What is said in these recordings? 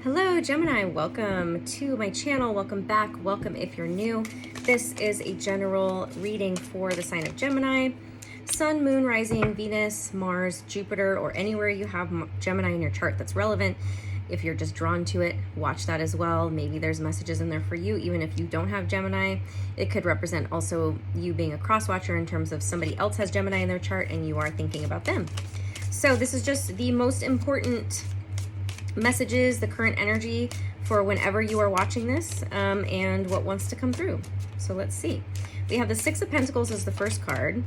Hello Gemini, welcome to my channel, welcome back, welcome if you're new. This is a general reading for the sign of Gemini. Sun, Moon, Rising, Venus, Mars, Jupiter, or anywhere you have Gemini in your chart that's relevant. If you're just drawn to it, watch that as well. Maybe there's messages in there for you, even if you don't have Gemini. It could represent also you being a cross watcher in terms of somebody else has Gemini in their chart and you are thinking about them. So this is just the most important messages, the current energy for whenever you are watching this, and what wants to come through. So let's see. We have the Six of Pentacles as the first card.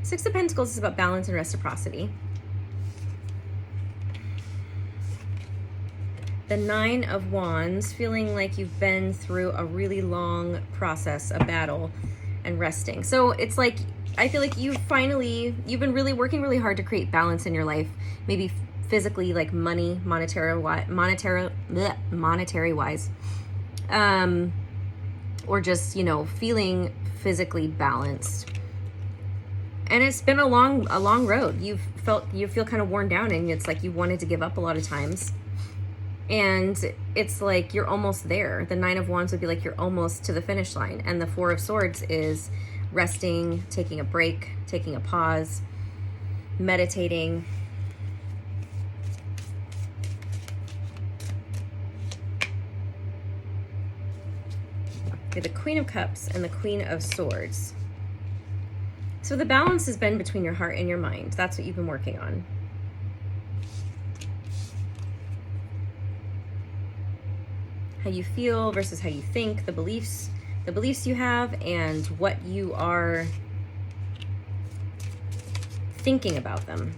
Six of Pentacles is about balance and reciprocity. The Nine of Wands, feeling like you've been through a really long process, a battle, and resting. So it's like, I feel like you've been really working really hard to create balance in your life, maybe physically, like money, monetary wise, or just, you know, feeling physically balanced. And it's been a long road. You feel kind of worn down, and it's like you wanted to give up a lot of times. And it's like you're almost there. The Nine of Wands would be like you're almost to the finish line. And the Four of Swords is resting, taking a break, taking a pause, meditating. The Queen of Cups and the Queen of Swords. So the balance has been between your heart and your mind. That's what you've been working on. How you feel versus how you think, the beliefs you have, and what you are thinking about them.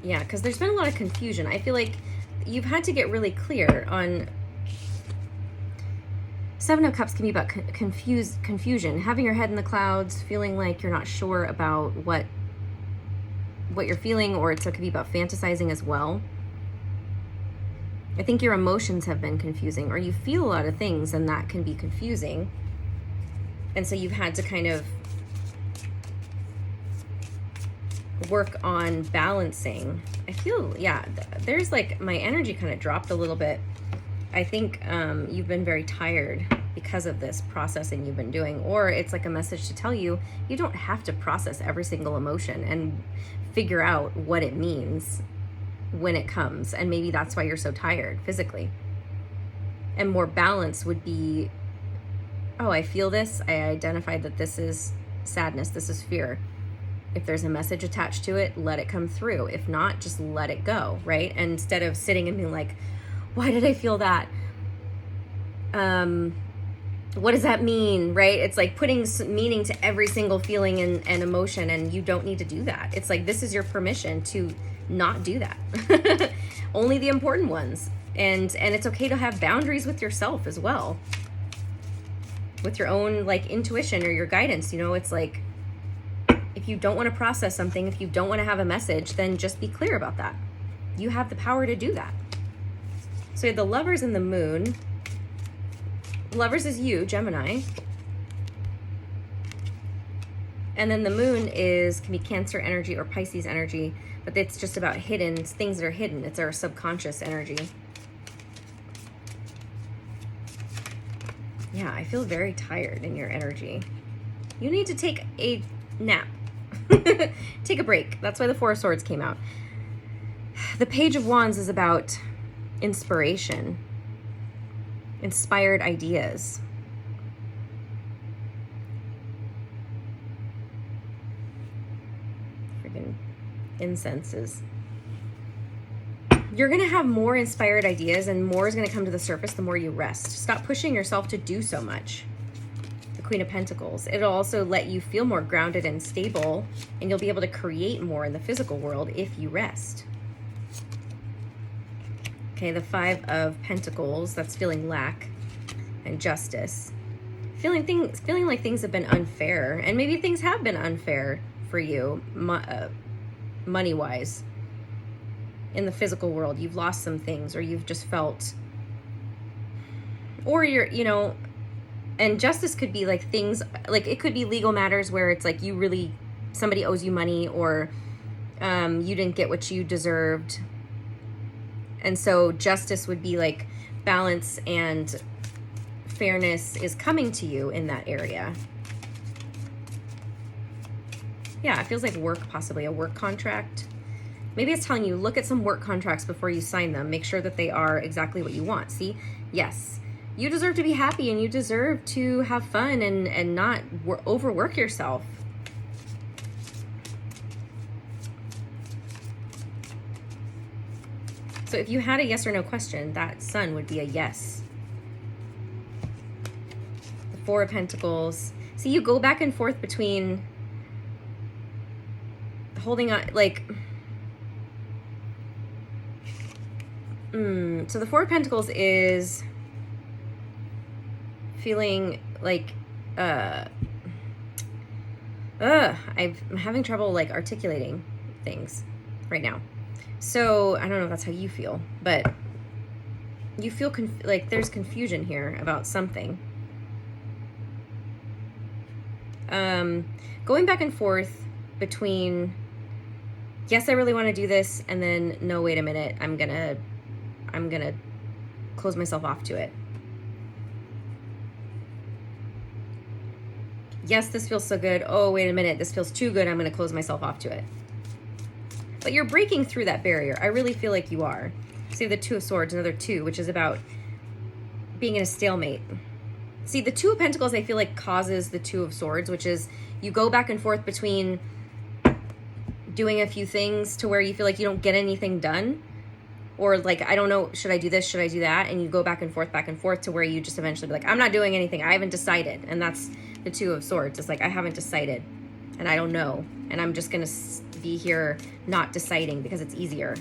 Yeah, because there's been a lot of confusion. I feel like you've had to get really clear on. Seven of Cups can be about confusion, having your head in the clouds, feeling like you're not sure about what you're feeling, or it could be about fantasizing as well. I think your emotions have been confusing, or you feel a lot of things and that can be confusing. And so you've had to kind of work on balancing. I feel, yeah, there's like my energy kind of dropped a little bit. I think you've been very tired because of this processing you've been doing, or it's like a message to tell you you don't have to process every single emotion and figure out what it means when it comes. And maybe that's why you're so tired physically. And more balance would be, oh, I feel this. I identified that this is sadness. This is fear. If there's a message attached to it, let it come through. If not, just let it go, right? And instead of sitting and being like, why did I feel that? What does that mean, right? It's like putting meaning to every single feeling and emotion, and you don't need to do that. It's like, this is your permission to not do that. Only the important ones. And it's okay to have boundaries with yourself as well. With your own like intuition or your guidance, you know, it's like, if you don't want to process something, if you don't want to have a message, then just be clear about that. You have the power to do that. So you have the Lovers and the Moon. Lovers is you, Gemini. And then the Moon can be Cancer energy or Pisces energy, but it's just about hidden, things that are hidden. It's our subconscious energy. Yeah, I feel very tired in your energy. You need to take a nap. Take a break. That's why the Four of Swords came out. The Page of Wands is about inspiration, inspired ideas. Freaking incenses. You're going to have more inspired ideas, and more is going to come to the surface the more you rest. Stop pushing yourself to do so much. The Queen of Pentacles. It'll also let you feel more grounded and stable, and you'll be able to create more in the physical world if you rest. Okay, the Five of Pentacles, that's feeling lack and justice. Feeling like things have been unfair, and maybe things have been unfair for you, money-wise. In the physical world, you've lost some things, or you've just felt, or you're, you know, and justice could be like things, like it could be legal matters where it's like you really somebody owes you money, or you didn't get what you deserved. And so justice would be like balance and fairness is coming to you in that area. Yeah, it feels like work, possibly a work contract. Maybe it's telling you, look at some work contracts before you sign them. Make sure that they are exactly what you want. See? Yes. You deserve to be happy, and you deserve to have fun and not overwork yourself. So if you had a yes or no question, that Sun would be a yes. The Four of Pentacles. See, you go back and forth between holding on, like, so the Four of Pentacles is feeling like, I'm having trouble like articulating things right now. So I don't know if that's how you feel, but you feel like there's confusion here about something. Going back and forth between, yes, I really want to do this, and then, no, wait a minute, I'm gonna close myself off to it. Yes, this feels so good. Oh, wait a minute, this feels too good. I'm gonna close myself off to it. But you're breaking through that barrier. I really feel like you are. So you have the Two of Swords, another two, which is about being in a stalemate. See, the Two of Pentacles, I feel like, causes the Two of Swords, which is you go back and forth between doing a few things to where you feel like you don't get anything done, or like, I don't know, should I do this, should I do that, and you go back and forth to where you just eventually be like, I'm not doing anything, I haven't decided. And that's the Two of Swords. It's like, I haven't decided, and I don't know, and I'm just gonna be here not deciding because it's easier.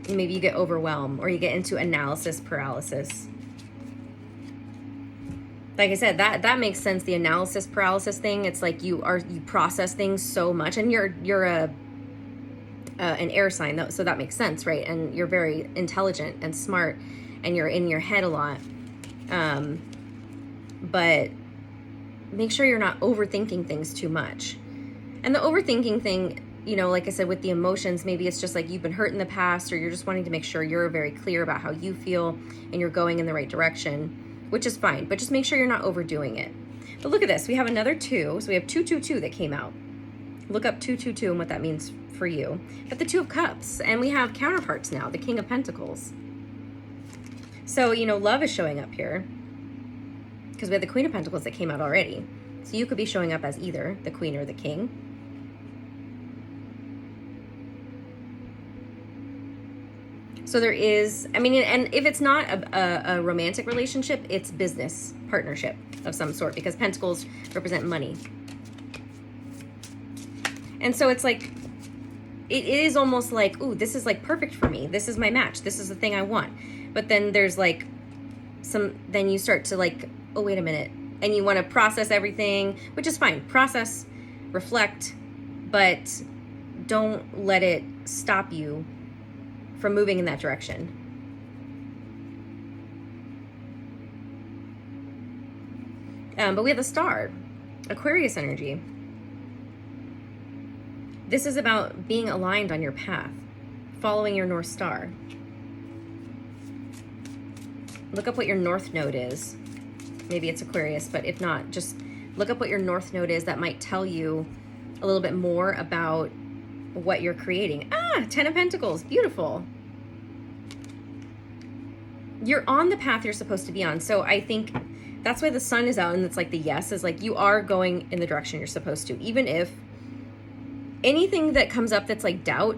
And maybe you get overwhelmed, or you get into analysis paralysis. Like I said, that makes sense. The analysis paralysis thing, it's like you process things so much, and you're an air sign, so that makes sense, right? And you're very intelligent and smart, and you're in your head a lot. But make sure you're not overthinking things too much. And the overthinking thing, you know, like I said, with the emotions, maybe it's just like you've been hurt in the past, or you're just wanting to make sure you're very clear about how you feel and you're going in the right direction, which is fine, but just make sure you're not overdoing it. But look at this, we have another two, so we have 222 that came out. Look up 222 and what that means for you. But the Two of Cups, and we have counterparts now, the King of Pentacles. So, you know, love is showing up here because we have the Queen of Pentacles that came out already. So you could be showing up as either the Queen or the King. So there is, I mean, and if it's not a romantic relationship, it's business partnership of some sort, because Pentacles represent money. And so it's like, it is almost like, ooh, this is like perfect for me. This is my match. This is the thing I want. But then there's like then you start to like, oh, wait a minute. And you want to process everything, which is fine. Process, reflect, but don't let it stop you from moving in that direction. But we have the Star, Aquarius energy. This is about being aligned on your path, following your North Star. Look up what your North Node is. Maybe it's Aquarius, but if not, just look up what your North Node is. That might tell you a little bit more about what you're creating. Ah, 10 of Pentacles, beautiful. You're on the path you're supposed to be on. So I think that's why the Sun is out, and it's like the yes is like you are going in the direction you're supposed to, even if anything that comes up that's like doubt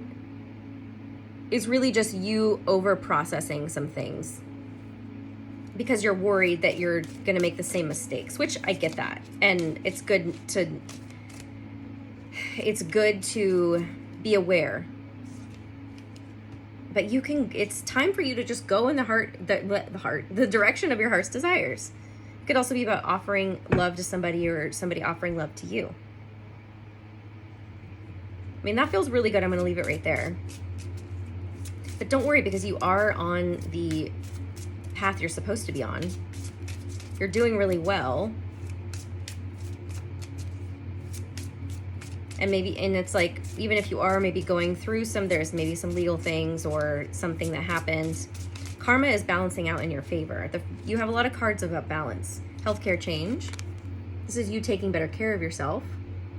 is really just you over processing some things because you're worried that you're going to make the same mistakes, which I get that. And it's good to be aware, but it's time for you to just go in the direction of your heart's desires. It could also be about offering love to somebody, or somebody offering love to you. I mean, that feels really good. I'm going to leave it right there. But don't worry, because you are on the path you're supposed to be on. You're doing really well. And it's like, even if you are maybe going through there's maybe some legal things or something that happens, karma is balancing out in your favor. You have a lot of cards about balance. Healthcare change. This is you taking better care of yourself.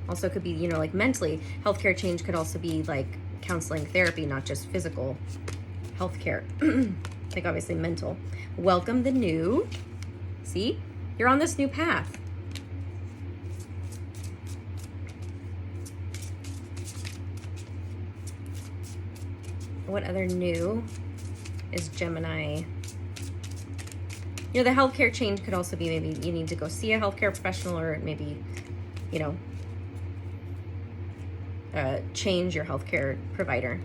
Also could be, you know, like mentally. Healthcare change could also be like counseling, therapy, not just physical healthcare. Like obviously mental. Welcome the new. See? You're on this new path. What other new is Gemini? You know, the healthcare change could also be maybe you need to go see a healthcare professional, or maybe, you know, change your healthcare provider.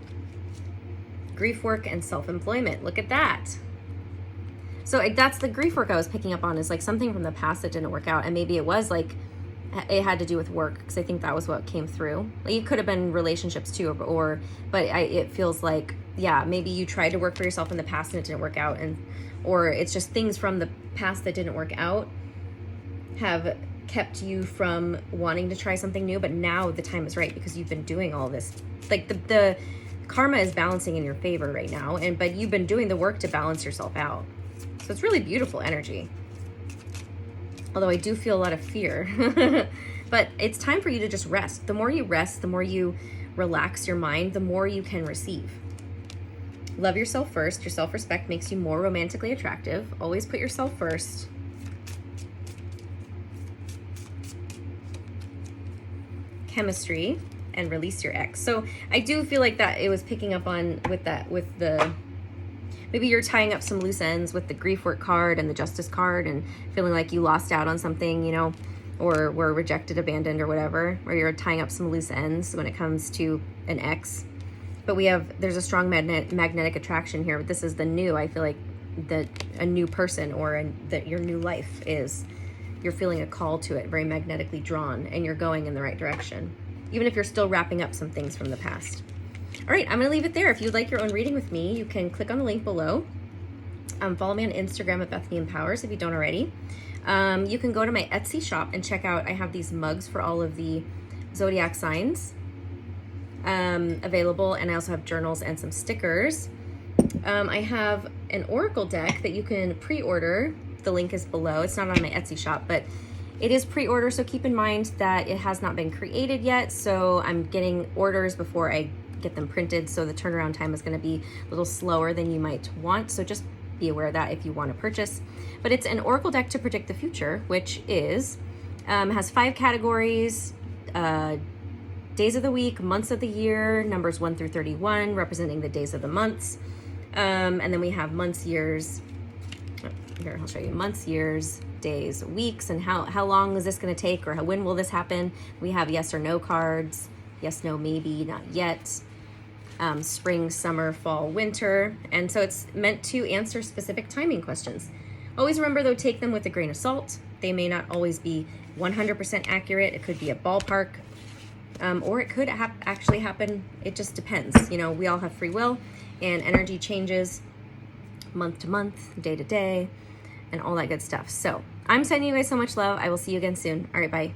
Grief work and self-employment. Look at that. So that's the grief work I was picking up on, is like something from the past that didn't work out. And maybe it was like, it had to do with work, because I think that was what came through. Like, it could have been relationships too, but it feels like, yeah, maybe you tried to work for yourself in the past and it didn't work out, or it's just things from the past that didn't work out have kept you from wanting to try something new. But now the time is right, because you've been doing all this. Like the karma is balancing in your favor right now, but you've been doing the work to balance yourself out. So it's really beautiful energy. Although I do feel a lot of fear. But it's time for you to just rest. The more you rest, the more you relax your mind, the more you can receive. Love yourself first. Your self-respect makes you more romantically attractive. Always put yourself first. Chemistry, and release your ex. So I do feel like that it was picking up on with the, maybe you're tying up some loose ends with the grief work card and the justice card, and feeling like you lost out on something, you know, or were rejected, abandoned, or whatever, or you're tying up some loose ends when it comes to an ex. But there's a strong magnetic attraction here. But this is the new. I feel like that a new person, or that your new life is, you're feeling a call to it, very magnetically drawn, and you're going in the right direction, even if you're still wrapping up some things from the past. All right, I'm going to leave it there. If you'd like your own reading with me, you can click on the link below. Follow me on Instagram at Bethany Empowers if you don't already. You can go to my Etsy shop and check out, I have these mugs for all of the zodiac signs available, and I also have journals and some stickers. I have an oracle deck that you can pre-order. The link is below. It's not on my Etsy shop, but it is pre-order, so keep in mind that it has not been created yet, so I'm getting orders before I get them printed, so the turnaround time is going to be a little slower than you might want, so just be aware of that if you want to purchase. But it's an oracle deck to predict the future, which has 5 categories: days of the week, months of the year, numbers 1 through 31 representing the days of the months, and then we have months, years. Here, I'll show you months, years, days, weeks, and how long is this going to take, or when will this happen. We have yes or no cards: yes, no, maybe, not yet, spring, summer, fall, winter. And so it's meant to answer specific timing questions. Always remember, though, take them with a grain of salt. They may not always be 100% accurate. It could be a ballpark, or it could actually happen. It just depends. You know, we all have free will, and energy changes month to month, day to day, and all that good stuff. So I'm sending you guys so much love. I will see you again soon. All right, bye.